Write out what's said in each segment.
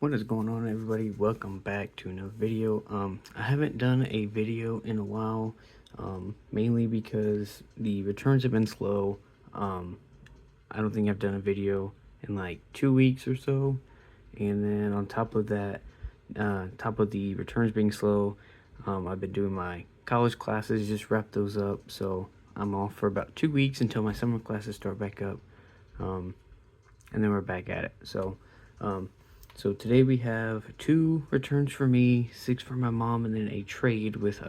What is going on, everybody? Welcome back to another video. I haven't done a video in a while, mainly because the returns have been slow. I don't think I've done a video in like 2 weeks or so, and then on top of that, top of the returns being slow, I've been doing my college classes, just wrap those up, so I'm off for about 2 weeks until my summer classes start back up, and then we're back at it. So today we have 2 returns for me, 6 for my mom, and then a trade with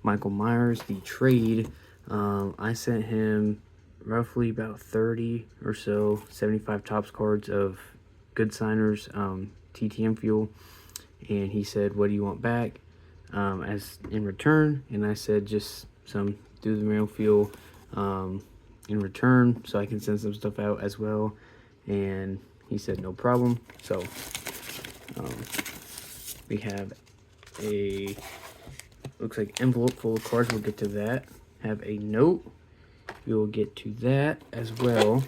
Michael Myers. The trade, I sent him roughly about 30 or so 75 tops cards of good signers, TTM fuel, and he said, what do you want back as in return? And I said just some through the mail fuel in return, so I can send some stuff out as well. And he said no problem. So we have a, looks like envelope full of cards. We'll get to that. Have a note. We will get to that as well.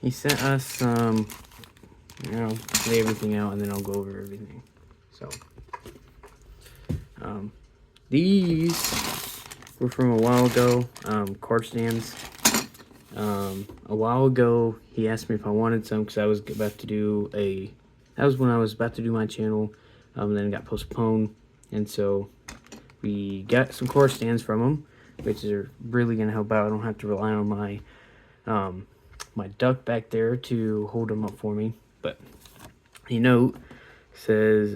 He sent us some, lay everything out and then I'll go over everything. So these were from a while ago, card stands. A while ago, he asked me if I wanted some because I was about to do that was when I was about to do my channel, then it got postponed, and so we got some core stands from him, which are really going to help out. I don't have to rely on my, my duck back there to hold them up for me. But the note says,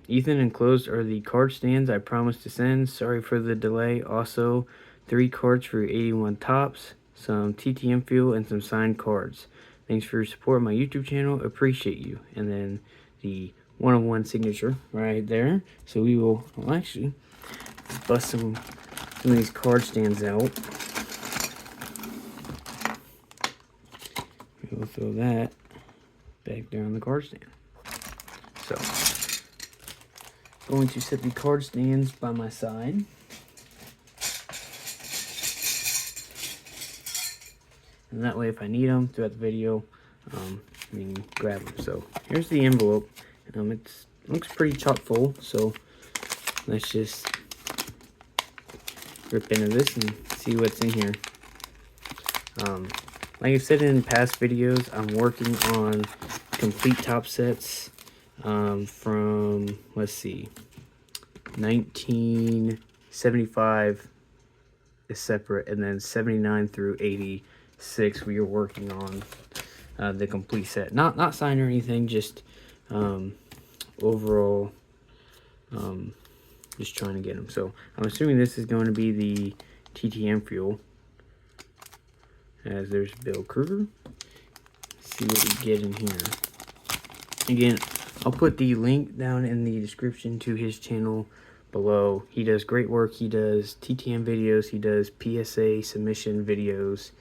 Ethan, enclosed are the card stands I promised to send. Sorry for the delay. Also, 3 cards for 81 tops. Some TTM fuel, and some signed cards. Thanks for your support on my YouTube channel. Appreciate you. And then the one-of-one signature right there. So we will actually bust some of these card stands out. We'll throw that back there on the card stand. So, going to set the card stands by my side. And that way, if I need them throughout the video, I can grab them. So here's the envelope. It looks pretty chock full. So let's just rip into this and see what's in here. Like I've said in past videos, I'm working on complete top sets from, let's see, 1975 is separate, and then 79 through 80. We are working on the complete set, not signed or anything, just overall, just trying to get them. So I'm assuming this is going to be the TTM fuel, as there's Bill Kruger. Let's see what we get in here. Again, I'll put the link down in the description to his channel below. He does great work. He does TTM videos, he does PSA submission videos,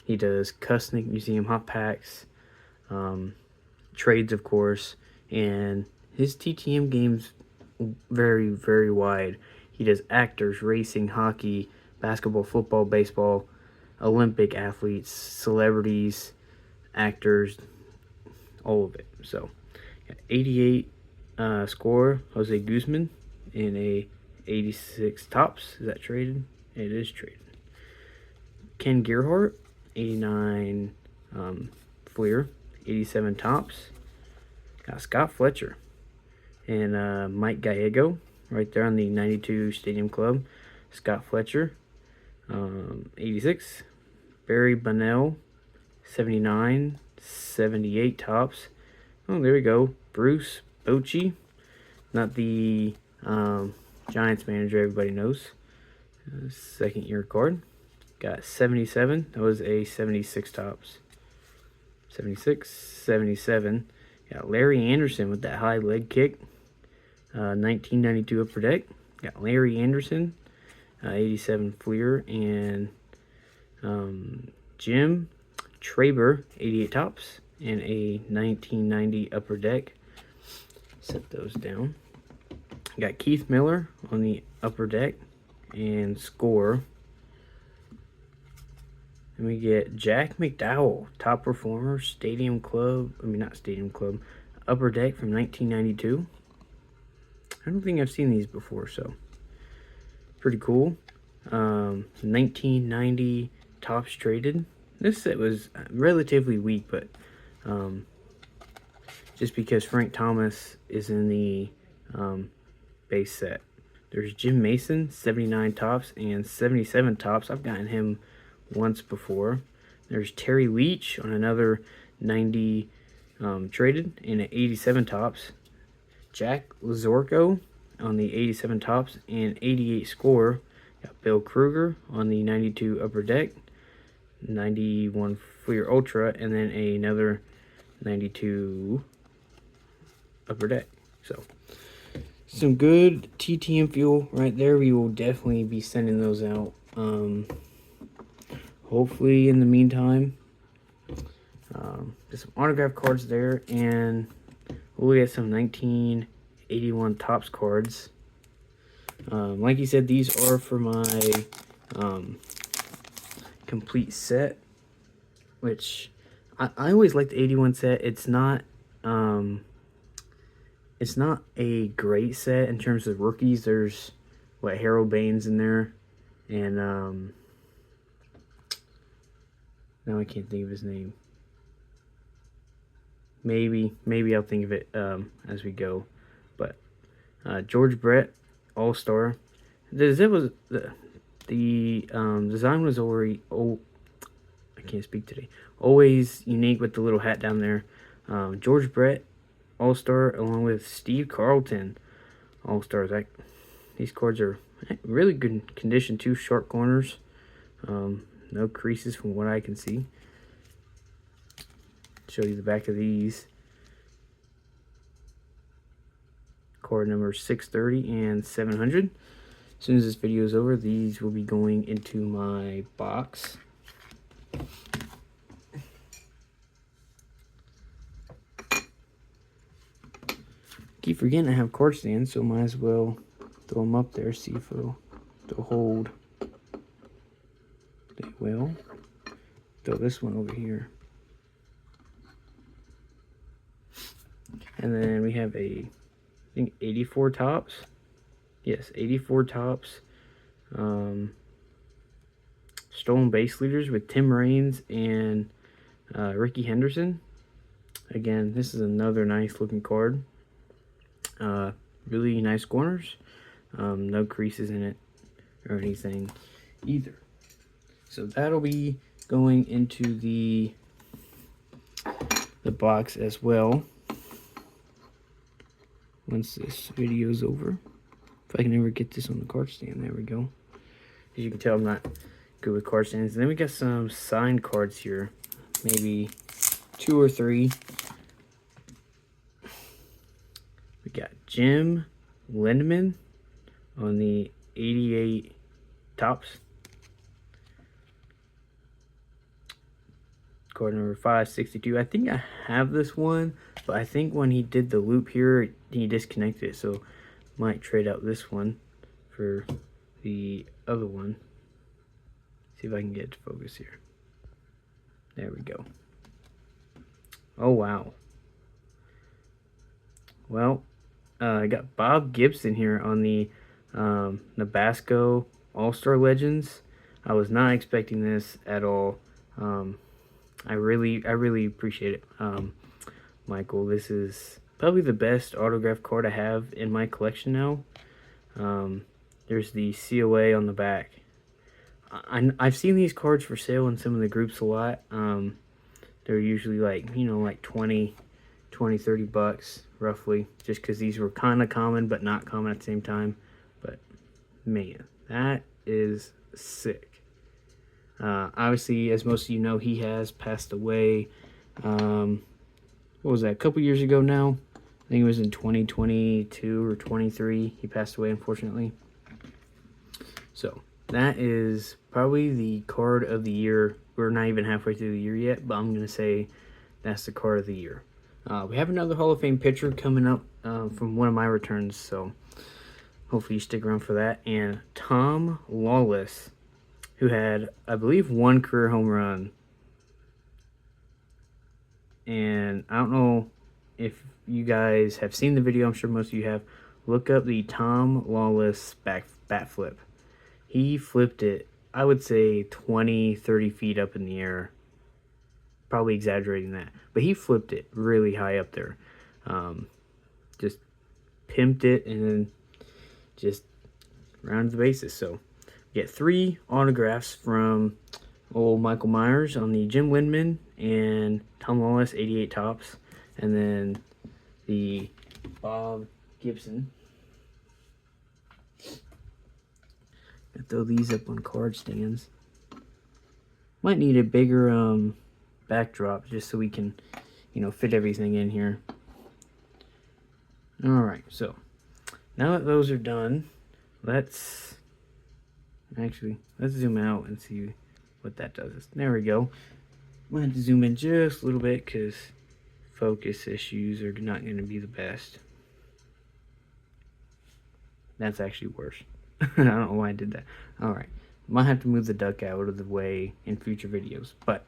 he does custom museum hot packs, trades, of course, and his TTM game's very, very wide. He does actors, racing, hockey, basketball, football, baseball, Olympic athletes, celebrities, actors, all of it. So, 88 score, Jose Guzman, and a 86 tops. Is that traded? It is traded. Ken Gerhardt, 89 Fleer, 87 tops. Got Scott Fletcher and Mike Gallego right there on the 92 Stadium Club. Scott Fletcher, 86. Barry Bunnell, 79, 78 tops. Oh, there we go. Bruce Bochy, not the Giants manager everybody knows. Second year card. Got 77. That was a 76 tops. 76, 77. Got Larry Anderson with that high leg kick. 1992 upper deck. Got Larry Anderson, 87 Fleer, and Jim Traber, 88 tops, and a 1990 upper deck. Set those down. Got Keith Miller on the upper deck and score. And we get Jack McDowell, top performer, Stadium Club. I mean, not Stadium Club, Upper Deck from 1992. I don't think I've seen these before, so pretty cool. 1990 Tops Traded. This set was relatively weak, but just because Frank Thomas is in the base set. There's Jim Mason, 79 tops and 77 tops. I've gotten him once before. There's Terry Leach on another 90 traded and an 87 tops. Jack Lazorko on the 87 tops and 88 score. Got Bill Kruger on the 92 Upper Deck, 91 Fleer Ultra, and then another 92 Upper Deck. So some good TTM fuel right there. We will definitely be sending those out. Hopefully in the meantime, there's some autograph cards there, and we'll get some 1981 Topps cards. Like you said, these are for my complete set, which I always like the 81 set. It's not a great set in terms of rookies. There's what, Harold Baines in there, and now I can't think of his name. Maybe I'll think of it as we go. But George Brett, All-Star. The design was already, I can't speak today. Always unique with the little hat down there. George Brett, All-Star, along with Steve Carlton, All-Stars. These cards are really good condition too. Sharp corners, no creases from what I can see. Show you the back of these. Card number 630 and 700. As soon as this video is over, these will be going into my box. Keep forgetting I have card stands, so might as well throw them up there, see if they'll hold. They will. Throw this one over here. And then we have I think 84 tops. Yes, 84 tops. Stolen base leaders with Tim Raines and Ricky Henderson. Again, this is another nice looking card. Really nice corners. No creases in it or anything either. So that'll be going into the box as well once this video is over. If I can ever get this on the card stand. There we go. As you can tell, I'm not good with card stands. And then we got some signed cards here, maybe 2 or 3. We got Jim Lindman on the 88 tops. Card number 562. I think I have this one, but I think when he did the loop here, he disconnected it, so might trade out this one for the other one. See if I can get it to focus here. There we go. Oh wow. Well, I got Bob Gibson here on the Nabasco All-Star Legends. I was not expecting this at all. I really appreciate it, Michael. This is probably the best autograph card I have in my collection now. There's the COA on the back. I've seen these cards for sale in some of the groups a lot. They're usually like, you know, like 20, 30 bucks roughly, just because these were kind of common but not common at the same time. But man, that is sick. Obviously, as most of you know, he has passed away. What was that, a couple years ago now? I think it was in 2022 or 23. He passed away, unfortunately. So that is probably the card of the year. We're not even halfway through the year yet, but I'm going to say that's the card of the year. We have another Hall of Fame pitcher coming up from one of my returns, so hopefully you stick around for that. And Tom Lawless, who had, I believe, one career home run. And I don't know if you guys have seen the video. I'm sure most of you have. Look up the Tom Lawless bat flip. He flipped it, I would say 20, 30 feet up in the air. Probably exaggerating that. But he flipped it really high up there. Just pimped it and then just rounded the bases. So get 3 autographs from old Michael Myers on the Jim Lindman and Tom Lawless 88 tops, and then the Bob Gibson. I throw these up on card stands. Might need a bigger backdrop just so we can, fit everything in here. All right, so now that those are done, let's zoom out and see what that does. There we go. I'm gonna have to zoom in just a little bit because focus issues are not going to be the best. That's actually worse. I don't know why I did that. All right, might have to move the duck out of the way in future videos, but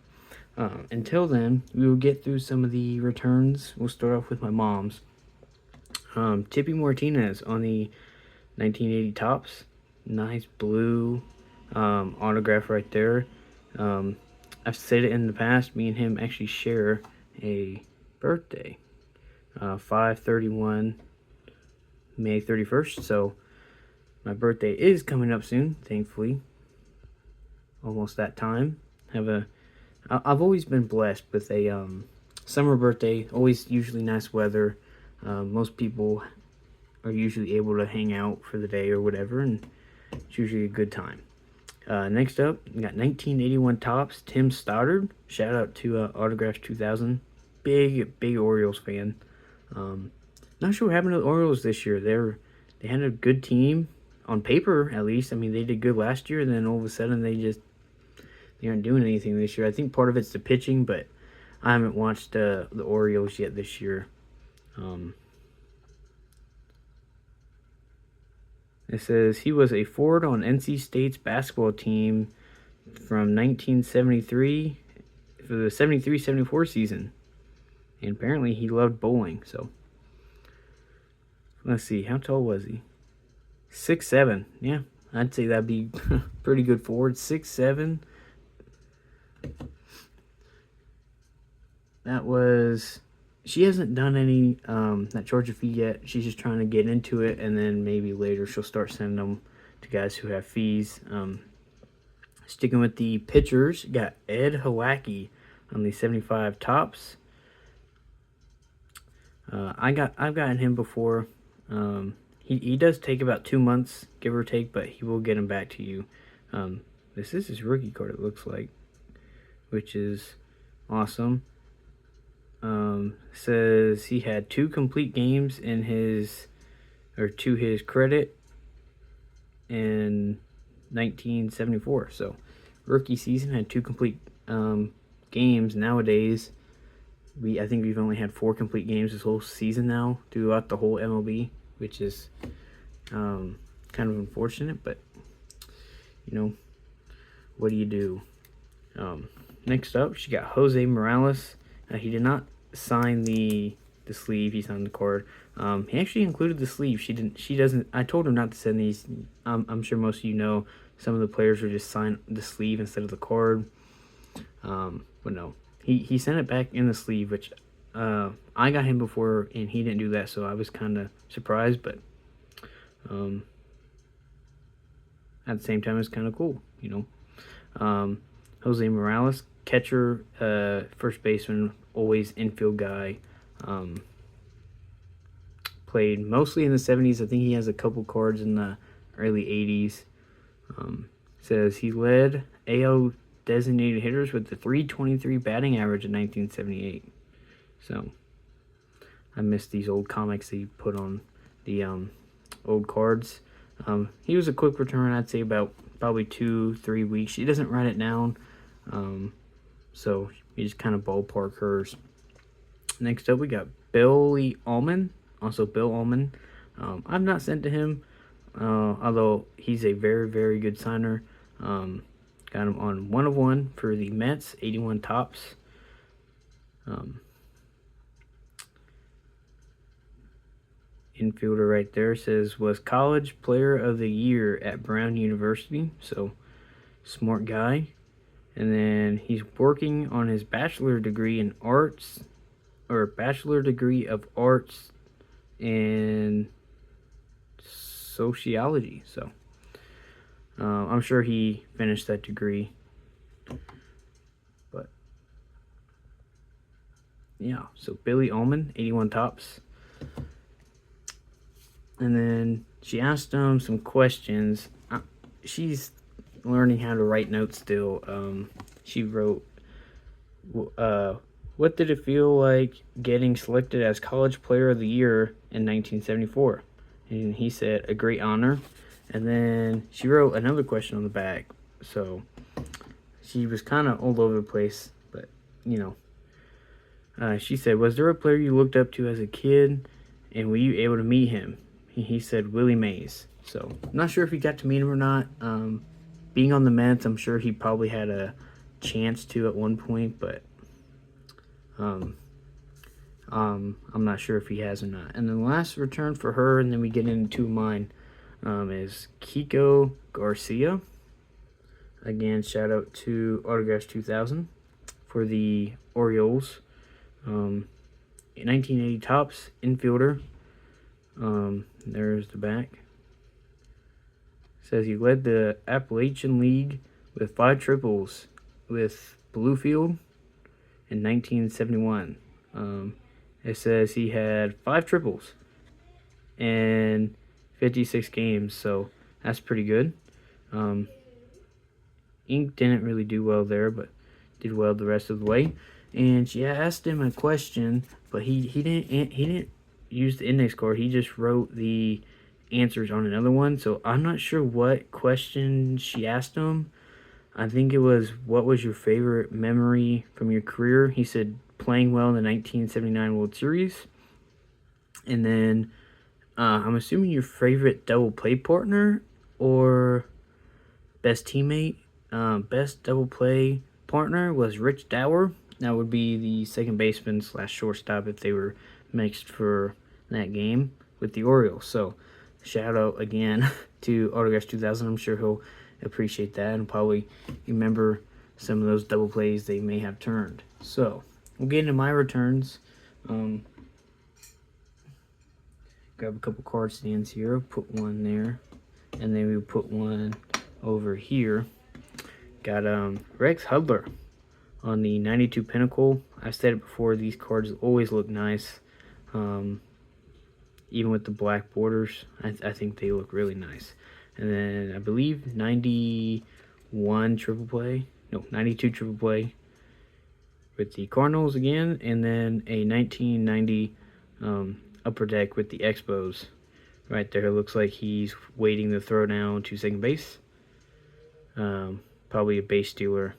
until then, we will get through some of the returns. We'll start off with my mom's. Tippy Martinez on the 1980 tops. Nice blue autograph right there. I've said it in the past, me and him actually share a birthday. 5/31, May 31st. So my birthday is coming up soon, thankfully. Almost that time. I've always been blessed with a summer birthday. Always usually nice weather. Most people are usually able to hang out for the day or whatever, and it's usually a good time. Next up, we got 1981 tops, Tim Stoddard. Shout out to Autographs 2000. Big Orioles fan. Not sure what happened to the Orioles this year. They had a good team on paper, at least. I mean, they did good last year, and then all of a sudden they aren't doing anything this year. I think part of it's the pitching, but I haven't watched the Orioles yet this year. It says he was a forward on NC State's basketball team from 1973 for the 73-74 season. And apparently he loved bowling, so. Let's see, how tall was he? 6'7". Yeah, I'd say that'd be pretty good forward. 6'7". That was... She hasn't done any that Georgia fee yet. She's just trying to get into it, and then maybe later she'll start sending them to guys who have fees. Sticking with the pitchers, got Ed Hawacki on the 75 tops. I've gotten him before. He does take about 2 months, give or take, but he will get him back to you. This is his rookie card, it looks like, which is awesome. Says he had 2 complete games in to his credit in 1974. So rookie season, had 2 complete games. Nowadays, I think we've only had 4 complete games this whole season now throughout the whole MLB, which is kind of unfortunate, but what do you do? Next up, she got Jose Morales. He did not sign the sleeve. He signed the card. He actually included the sleeve. She doesn't. I told her not to send these. I'm sure most of you know some of the players will just sign the sleeve instead of the card. But no, he sent it back in the sleeve, which I got him before and he didn't do that, so I was kind of surprised. But at the same time, it's kind of cool, Jose Morales, catcher, first baseman, always infield guy. Played mostly in the 70s. I think he has a couple cards in the early 80s. Says he led AL designated hitters with the .323 batting average in 1978. So I miss these old comics that he put on the old cards. He was a quick return. I'd say about probably 2-3 weeks. He doesn't write it down. So you just kind of ballpark hers. Next up, we got Billy Allman. Also, Bill Allman. I've not sent to him, although he's a very, very good signer. Got him on 1 of 1 for the Mets, 81 tops. Infielder right there says was college player of the year at Brown University, so smart guy. And then he's working on his bachelor degree in arts, or bachelor degree of arts in sociology. So I'm sure he finished that degree. But yeah, so Billy Ullman, 81 tops. And then she asked him some questions. She's learning how to write notes still. She wrote, what did it feel like getting selected as College Player of the Year in 1974? And he said, a great honor. And then she wrote another question on the back. So she was kind of all over the place, but you know. She said, was there a player you looked up to as a kid, and were you able to meet him? He said Willie Mays. So I'm not sure if he got to meet him or not. Being on the Mets, I'm sure he probably had a chance to at one point, but I'm not sure if he has or not. And then the last return for her, and then we get into two of mine, is Kiko Garcia. Again, shout out to Autographs 2000 for the Orioles. 1980 tops, infielder. There's the back. Says he led the Appalachian League with 5 triples with Bluefield in 1971. It says he had 5 triples in 56 games, so that's pretty good. Ink didn't really do well there, but did well the rest of the way. And she asked him a question, but he didn't use the index card. He just wrote the answers on another one. So I'm not sure what question she asked him. I think it was, what was your favorite memory from your career? He said playing well in the 1979 World Series. And then I'm assuming your favorite double play partner or best teammate. Best double play partner was Rich Dower. That would be the second baseman / shortstop if they were mixed for that game with the Orioles. So shout out again to Autographs 2000. I'm sure he'll appreciate that and probably remember some of those double plays they may have turned. So we'll get into my returns. Grab a couple card stands here, put one there, and then we'll put one over here. Got Rex Hudler on the 92 Pinnacle. I've said it before, these cards always look nice. Even with the black borders, I think they look really nice. And then I believe 91 triple play, no, 92 triple play with the Cardinals again, and then a 1990 upper deck with the Expos. Right there, it looks like he's waiting to throw down to second base. Probably a base stealer.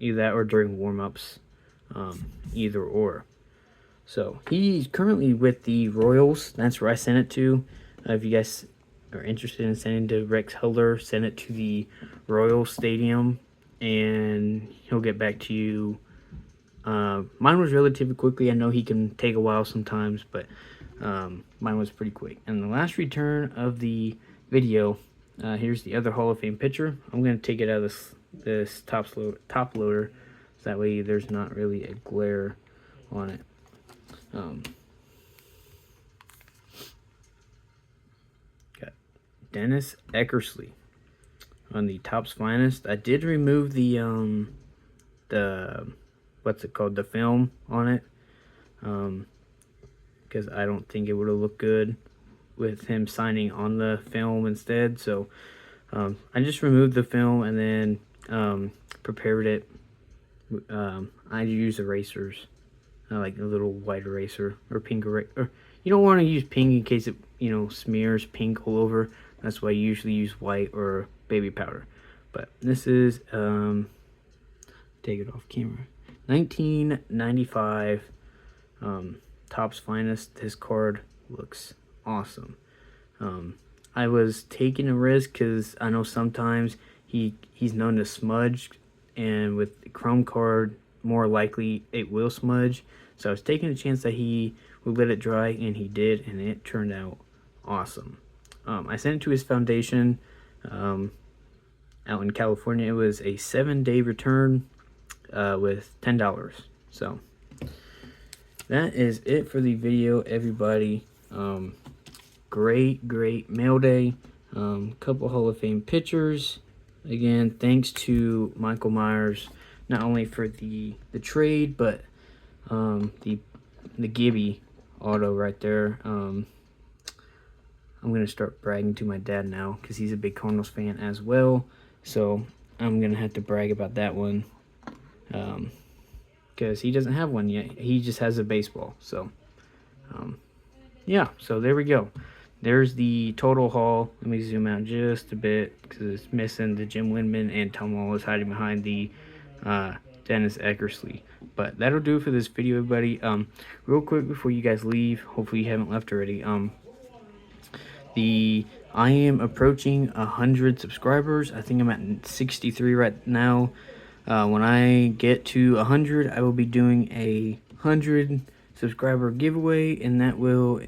Either that or during warm-ups. Either or. So he's currently with the Royals. That's where I sent it to. If you guys are interested in sending to Rex Hudler, send it to the Royal Stadium, and he'll get back to you. Mine was relatively quickly. I know he can take a while sometimes, but mine was pretty quick. And the last return of the video, here's the other Hall of Fame pitcher. I'm going to take it out of this top loader, so that way there's not really a glare on it. Got Dennis Eckersley on the Topps Finest. I did remove the what's it called, the film on it, because I don't think it would have looked good with him signing on the film instead. So I just removed the film and then prepared it. I use erasers, like a little white eraser or pink eraser. Or you don't want to use pink in case it smears pink all over. That's why I usually use white or baby powder. But this is take it off camera. 1995 Topps Finest. This card looks awesome. I was taking a risk because I know sometimes he's known to smudge, and with the chrome card, more likely it will smudge. So I was taking a chance that he would let it dry, and he did, and it turned out awesome. I sent it to his foundation out in California. It was a 7-day return with $10. So that is it for the video, everybody. Great mail day. Couple Hall of Fame pitchers. Again, thanks to Michael Myers, not only for the trade, but the Gibby auto right there. I'm gonna start bragging to my dad now because he's a big Cardinals fan as well. So I'm gonna have to brag about that one because he doesn't have one yet. He just has a baseball. So yeah. So there we go. There's the total haul. Let me zoom out just a bit because it's missing the Jim Windman, and Tom Wall is hiding behind the Dennis Eckersley. But that'll do it for this video, everybody. Real quick before you guys leave, hopefully you haven't left already. I am approaching 100 subscribers. I think I'm at 63 right now. When I get to 100, I will be doing a 100 subscriber giveaway, and that will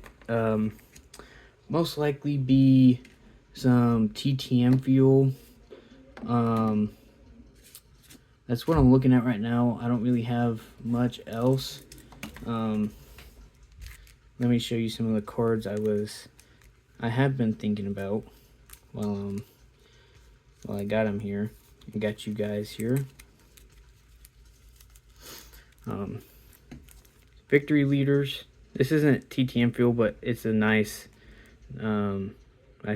most likely be some TTM fuel. That's what I'm looking at right now. I don't really have much else. Let me show you some of the cards I have been thinking about while I got them here. I got you guys here. Victory leaders. This isn't TTM fuel, but it's a nice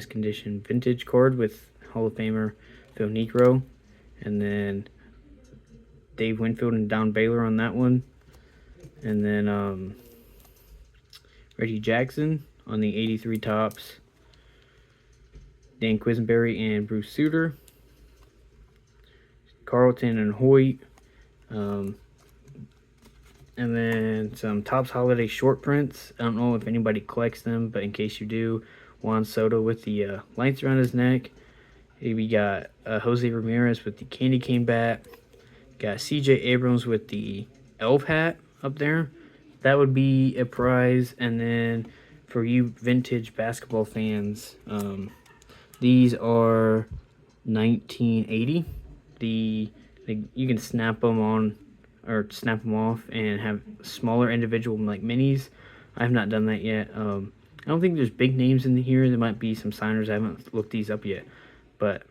condition vintage card with Hall of Famer Phil Niekro, and then Dave Winfield and Don Baylor on that one, and then Reggie Jackson on the 83 tops, Dan Quisenberry and Bruce Sutter, Carlton and Hoyt, and then some Topps Holiday short prints. I don't know if anybody collects them, but in case you do, Juan Soto with the lights around his neck. We got Jose Ramirez with the candy cane bat. Got CJ Abrams with the elf hat up there. That would be a prize. And then for you vintage basketball fans, these are 1980. You can snap them on or snap them off and have smaller individual like minis. I have not done that yet. I don't think there's big names in here. There might be some signers. I haven't looked these up yet, but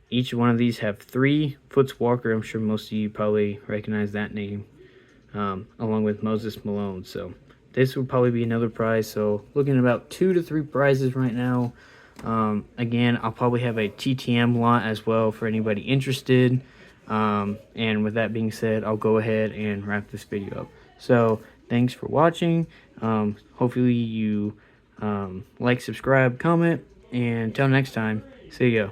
each one of these have 3. Foots Walker, I'm sure most of you probably recognize that name, along with Moses Malone. So this would probably be another prize. So looking at about 2 to 3 prizes right now. Again, I'll probably have a TTM lot as well for anybody interested. And with that being said, I'll go ahead and wrap this video up. So thanks for watching. Hopefully you like, subscribe, comment, and until next time, see ya.